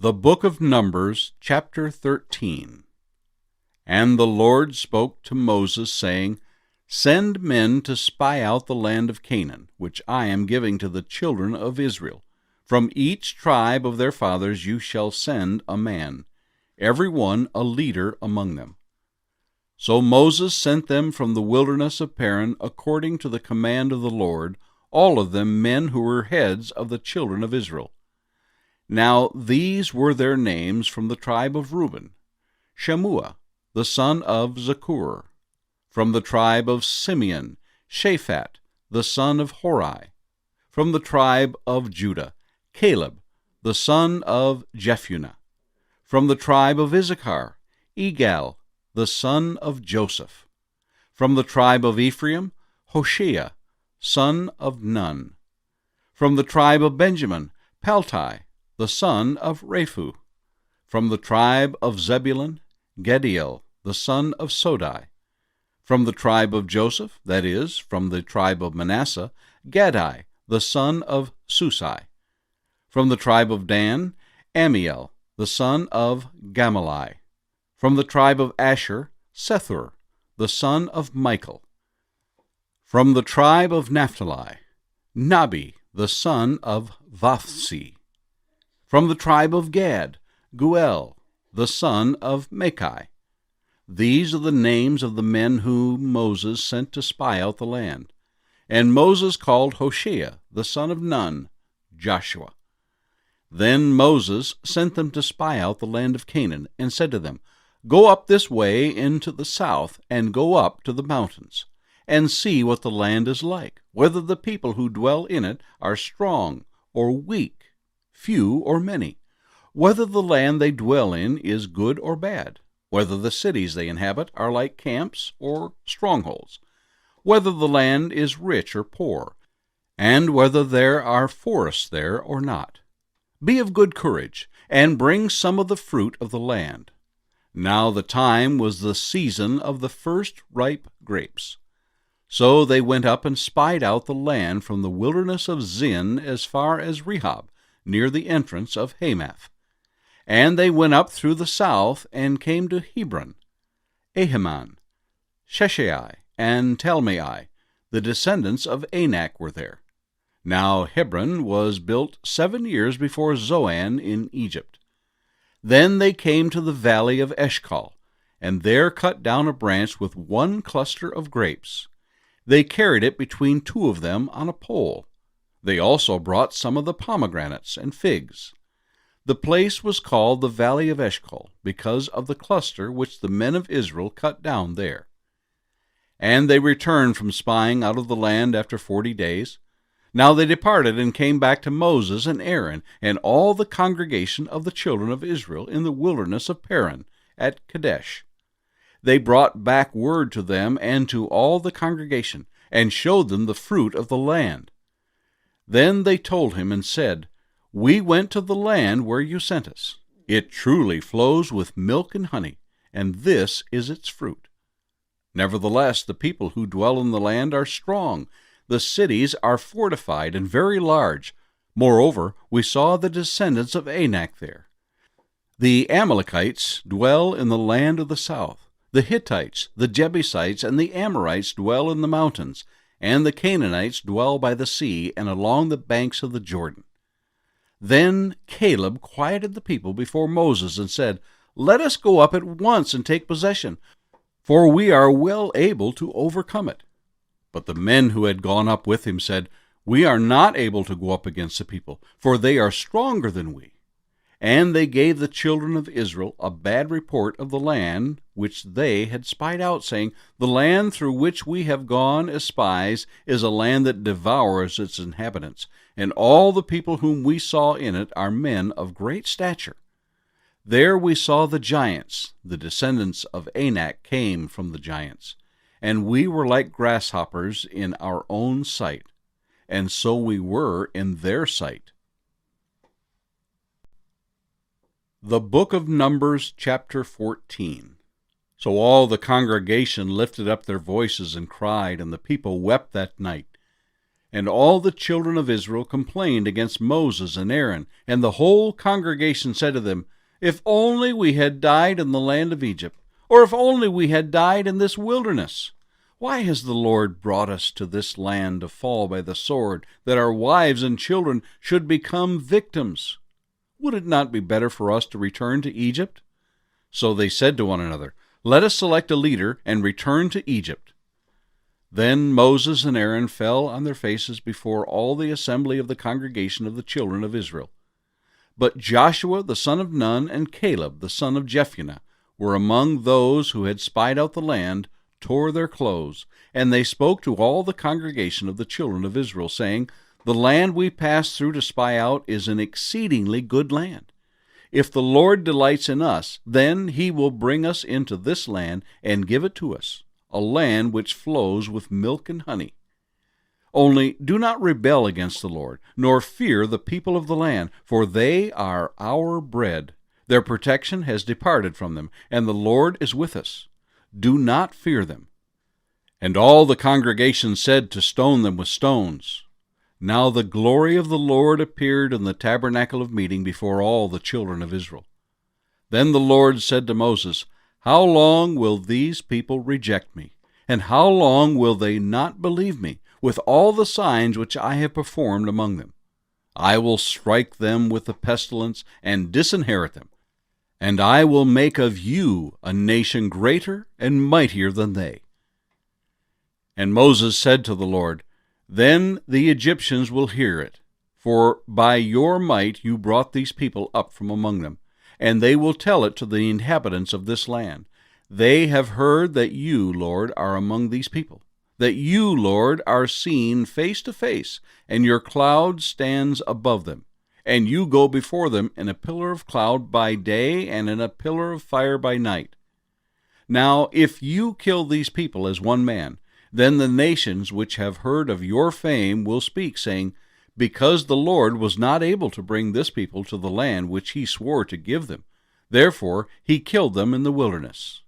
The book of Numbers, chapter 13. And the Lord spoke to Moses, saying, Send men to spy out the land of Canaan, which I am giving to the children of Israel. From each tribe of their fathers you shall send a man, every one a leader among them. So Moses sent them from the wilderness of Paran according to the command of the Lord, all of them men who were heads of the children of Israel. Now these were their names from the tribe of Reuben: Shammua, the son of Zakur; from the tribe of Simeon, Shaphat, the son of Hori; from the tribe of Judah, Caleb, the son of Jephunneh; from the tribe of Issachar, Igal, the son of Joseph; from the tribe of Ephraim, Hoshea, son of Nun; from the tribe of Benjamin, Paltai, the son of Raphu; from the tribe of Zebulun, Gediel, the son of Sodai; from the tribe of Joseph, that is, from the tribe of Manasseh, Gadai, the son of Susai; from the tribe of Dan, Amiel, the son of Gamaliel; from the tribe of Asher, Sethur, the son of Michael; from the tribe of Naphtali, Nabi, the son of Vathsi; from the tribe of Gad, Guel, the son of Machai. These are the names of the men whom Moses sent to spy out the land. And Moses called Hoshea, the son of Nun, Joshua. Then Moses sent them to spy out the land of Canaan, and said to them, Go up this way into the south, and go up to the mountains, and see what the land is like, whether the people who dwell in it are strong or weak, few or many, whether the land they dwell in is good or bad, whether the cities they inhabit are like camps or strongholds, whether the land is rich or poor, and whether there are forests there or not. Be of good courage, and bring some of the fruit of the land. Now the time was the season of the first ripe grapes. So they went up and spied out the land from the wilderness of Zin as far as Rehob, near the entrance of Hamath. And they went up through the south, and came to Hebron. Ahiman, Sheshai, and Talmai, the descendants of Anak, were there. Now Hebron was built 7 years before Zoan in Egypt. Then they came to the valley of Eshcol, and there cut down a branch with one cluster of grapes. They carried it between two of them on a pole. They also brought some of the pomegranates and figs. The place was called the Valley of Eshcol, because of the cluster which the men of Israel cut down there. And they returned from spying out of the land after 40 days. Now they departed and came back to Moses and Aaron and all the congregation of the children of Israel in the wilderness of Paran at Kadesh. They brought back word to them and to all the congregation, and showed them the fruit of the land. Then they told him and said, We went to the land where you sent us. It truly flows with milk and honey, and this is its fruit. Nevertheless, the people who dwell in the land are strong. The cities are fortified and very large. Moreover, we saw the descendants of Anak there. The Amalekites dwell in the land of the south. The Hittites, the Jebusites, and the Amorites dwell in the mountains, and the Canaanites dwell by the sea and along the banks of the Jordan. Then Caleb quieted the people before Moses and said, Let us go up at once and take possession, for we are well able to overcome it. But the men who had gone up with him said, We are not able to go up against the people, for they are stronger than we. And they gave the children of Israel a bad report of the land which they had spied out, saying, The land through which we have gone as spies is a land that devours its inhabitants, and all the people whom we saw in it are men of great stature. There we saw the giants. The descendants of Anak came from the giants, and we were like grasshoppers in our own sight, and so we were in their sight. The book of Numbers, chapter 14. So all the congregation lifted up their voices and cried, and the people wept that night. And all the children of Israel complained against Moses and Aaron, and the whole congregation said to them, If only we had died in the land of Egypt, or if only we had died in this wilderness. Why has the Lord brought us to this land to fall by the sword, that our wives and children should become victims? Would it not be better for us to return to Egypt? So they said to one another, Let us select a leader and return to Egypt. Then Moses and Aaron fell on their faces before all the assembly of the congregation of the children of Israel. But Joshua the son of Nun and Caleb the son of Jephunneh were among those who had spied out the land, tore their clothes, and they spoke to all the congregation of the children of Israel, saying, The land we passed through to spy out is an exceedingly good land. If the Lord delights in us, then he will bring us into this land and give it to us, a land which flows with milk and honey. Only do not rebel against the Lord, nor fear the people of the land, for they are our bread. Their protection has departed from them, and the Lord is with us. Do not fear them. And all the congregation said to stone them with stones. Now the glory of the Lord appeared in the tabernacle of meeting before all the children of Israel. Then the Lord said to Moses, How long will these people reject me? And how long will they not believe me, with all the signs which I have performed among them? I will strike them with the pestilence and disinherit them, and I will make of you a nation greater and mightier than they. And Moses said to the Lord, Then the Egyptians will hear it, for by your might you brought these people up from among them, and they will tell it to the inhabitants of this land. They have heard that you, Lord, are among these people, that you, Lord, are seen face to face, and your cloud stands above them, and you go before them in a pillar of cloud by day and in a pillar of fire by night. Now, if you kill these people as one man, then the nations which have heard of your fame will speak, saying, Because the Lord was not able to bring this people to the land which he swore to give them, therefore he killed them in the wilderness.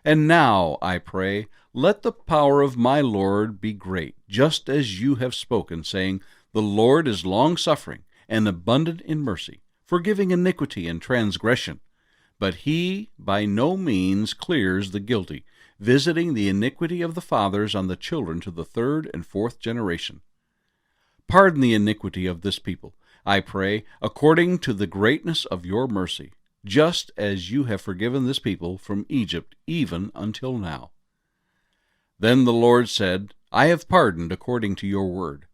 And now, I pray, let the power of my Lord be great, just as you have spoken, saying, The Lord is long-suffering and abundant in mercy, forgiving iniquity and transgression. But he by no means clears the guilty, visiting the iniquity of the fathers on the children to the third and fourth generation. Pardon the iniquity of this people, I pray, according to the greatness of your mercy, just as you have forgiven this people from Egypt even until now. Then the Lord said, I have pardoned according to your word.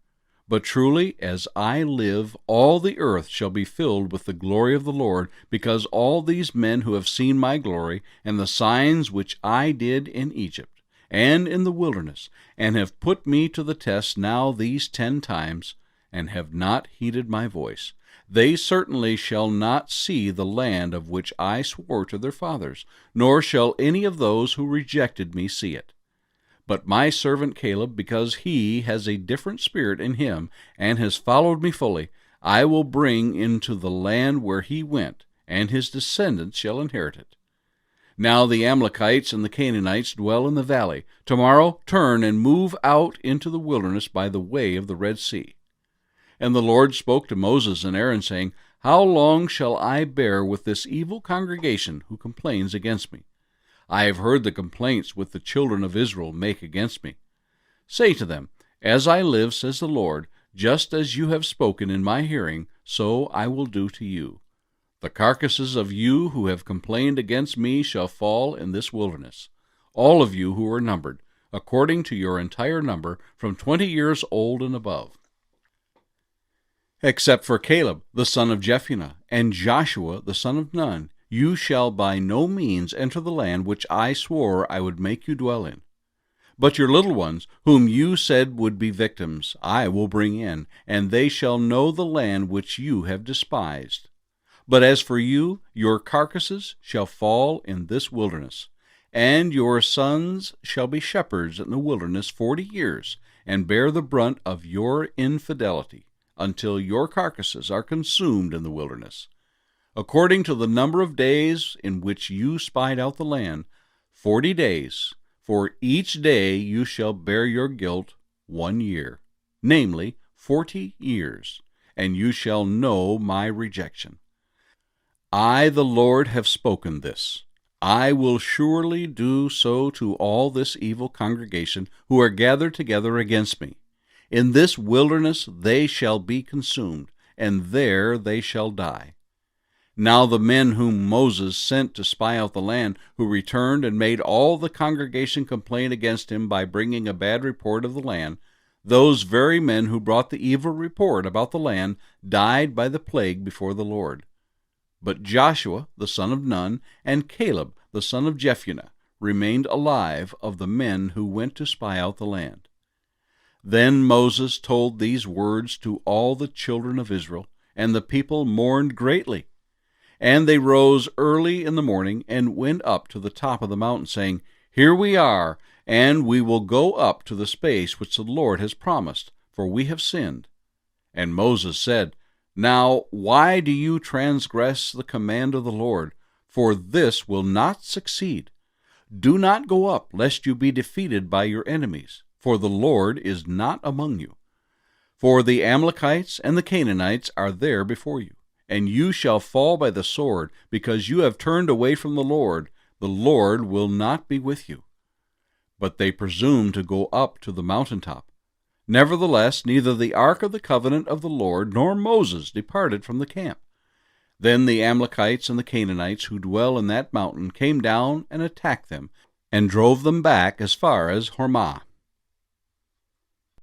But truly, as I live, all the earth shall be filled with the glory of the Lord, because all these men who have seen my glory, and the signs which I did in Egypt, and in the wilderness, and have put me to the test now these 10 times, and have not heeded my voice, they certainly shall not see the land of which I swore to their fathers, nor shall any of those who rejected me see it. But my servant Caleb, because he has a different spirit in him, and has followed me fully, I will bring into the land where he went, and his descendants shall inherit it. Now the Amalekites and the Canaanites dwell in the valley. Tomorrow turn and move out into the wilderness by the way of the Red Sea. And the Lord spoke to Moses and Aaron, saying, How long shall I bear with this evil congregation who complains against me? I have heard the complaints which the children of Israel make against me. Say to them, As I live, says the Lord, just as you have spoken in my hearing, so I will do to you. The carcasses of you who have complained against me shall fall in this wilderness, all of you who are numbered, according to your entire number, from 20 years old and above. Except for Caleb the son of Jephunneh, and Joshua the son of Nun, you shall by no means enter the land which I swore I would make you dwell in. But your little ones, whom you said would be victims, I will bring in, and they shall know the land which you have despised. But as for you, your carcasses shall fall in this wilderness, and your sons shall be shepherds in the wilderness 40 years, and bear the brunt of your infidelity, until your carcasses are consumed in the wilderness. According to the number of days in which you spied out the land, 40 days, for each day you shall bear your guilt 1 year. namely 40 years, and you shall know my rejection. I, the Lord, have spoken this. I will surely do so to all this evil congregation who are gathered together against me. In this wilderness they shall be consumed, and there they shall die. Now the men whom Moses sent to spy out the land, who returned and made all the congregation complain against him by bringing a bad report of the land, those very men who brought the evil report about the land died by the plague before the Lord. But Joshua the son of Nun and Caleb the son of Jephunneh remained alive of the men who went to spy out the land. Then Moses told these words to all the children of Israel, and the people mourned greatly. And they rose early in the morning and went up to the top of the mountain, saying, Here we are, and we will go up to the space which the Lord has promised, for we have sinned. And Moses said, Now why do you transgress the command of the Lord? For this will not succeed. Do not go up, lest you be defeated by your enemies, for the Lord is not among you. For the Amalekites and the Canaanites are there before you, and you shall fall by the sword, because you have turned away from the Lord. The Lord will not be with you. But they presumed to go up to the mountaintop. Nevertheless, neither the ark of the covenant of the Lord nor Moses departed from the camp. Then the Amalekites and the Canaanites who dwell in that mountain came down and attacked them, and drove them back as far as Hormah.